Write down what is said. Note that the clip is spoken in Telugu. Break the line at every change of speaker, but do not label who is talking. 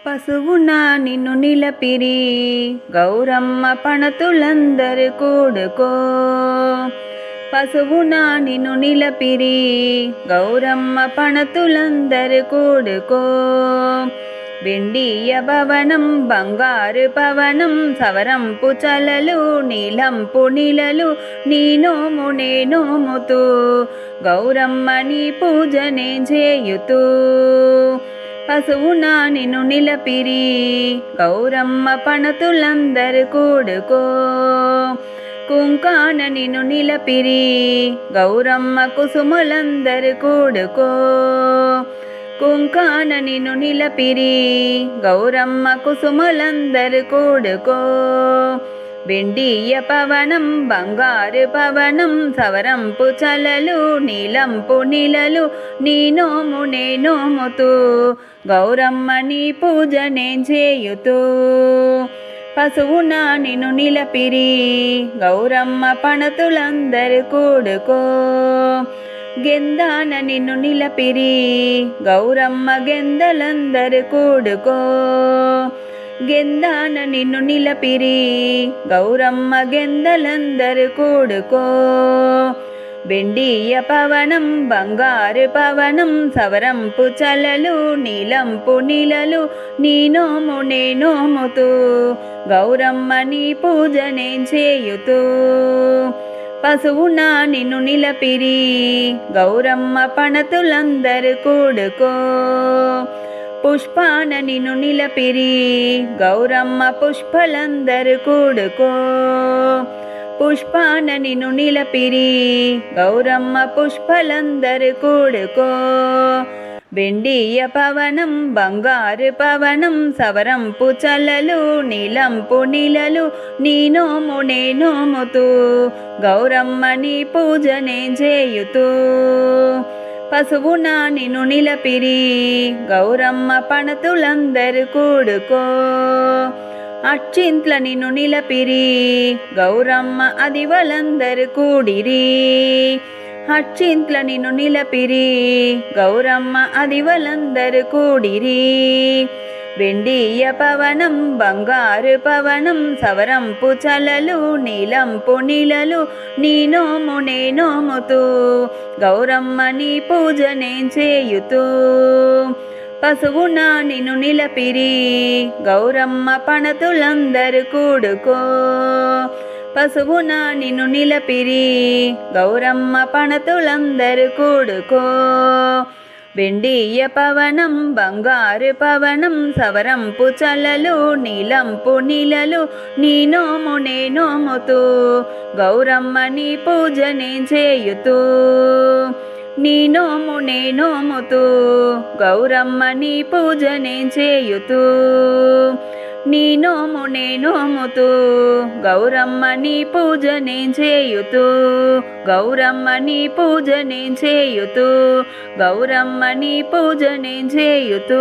పశువున నిన్ను నిలపిరి గౌరమ్మ పణతులందరు కూడుకో. పశువున నిన్ను నిలపిరి గౌరమ్మ పణతులందరు కూడుకో. వెండియ భవనం బంగారు పవనం సవరంపు చలలు నీలంపు నీలలు నీ నోము నే నోముతూ గౌరమ్మ నీ పూజనే చేయుతూ. పశువున నిన్ను నిలపిరి గౌరమ్మ పణతులందరు కూడుకో. కుంకాన నిన్ను నిలపిరి గౌరమ్మ కుసుములందరు కూడుకో. కుంకాన నిన్ను నిలపిరి గౌరమ్మ కుసుములందరు కూడుకో. వెండియ పవనం బంగారు పవనం సవరంపు చలలు నీలంపు నీలలు నీ నోము నే నోముతూ గౌరమ్మ నీ పూజనే చేయుతూ. పశువున నిన్ను నిలపిరి గౌరమ్మ పణతులందరు కూడుకో. గెందాన నిన్ను నిలపిరి గౌరమ్మ గెందలందరు కూడుకో. గెందాన నిన్ను నిలపిరి గౌరమ్మ గెందలందరు కూడుకో. వెండియ పవనం బంగారు పవనం సవరంపు చలలు నీలంపు నీలలు నీ నోము నే నోముతూ గౌరమ్మ నీ పూజనే చేయుతూ. పశువున నిన్ను నిలపిరి గౌరమ్మ పణతులందరు కూడుకో. పుష్పాన నిన్ను నిలపిరి గౌరమ్మ పుష్పలందరు కూడుకో. పుష్పాన నిన్ను నిలపిరి గౌరమ్మ పుష్పలందరు కూడుకో. వెండియ పవనం బంగారు పవనం సవరంపు చలలు నీలంపు నీలలు నీ నోము నే నోముతూ గౌరమ్మ నీ పూజనే చేయుతూ. పశువున నిన్ను నిలపిరి గౌరమ్మ పణతులందరు కూడుకో. అచ్చింట్ల నిన్ను నిలపిరి గౌరమ్మ అదివలందరు కూడిరి. అచ్చింట్ల నిన్ను నిలపిరి గౌరమ్మ అదివలందరు కూడిరి. వెండియ పవనం బంగారు పవనం సవరంపు చలలు నీలంపు నీలలు నీ నోము నే నోముతూ గౌరమ్మ నీ పూజనే చేయుతూ. పశువున నిన్ను నిలపిరి గౌరమ్మ పణతులందరు కూడుకో. పశువున నిన్ను నిలపిరి గౌరమ్మ పణతులందరు కూడుకో. వెండియ పవనం బంగారు పవనం సవరంపు చలలు నీలంపు నీలలు నీ నోము నే నోముతూ గౌరమ్మ నీ పూజనే చేయుతూ. నీ నోము నే నోముతూ గౌరమ్మ నీ పూజనే చేయుతూ. నీ నోము నే నోముతూ గౌరమ్మ నీ పూజనే చేయుతూ. గౌరమ్మ నీ పూజనే చేయుతూ గౌరమ్మ నీ పూజనే చేయుతూ.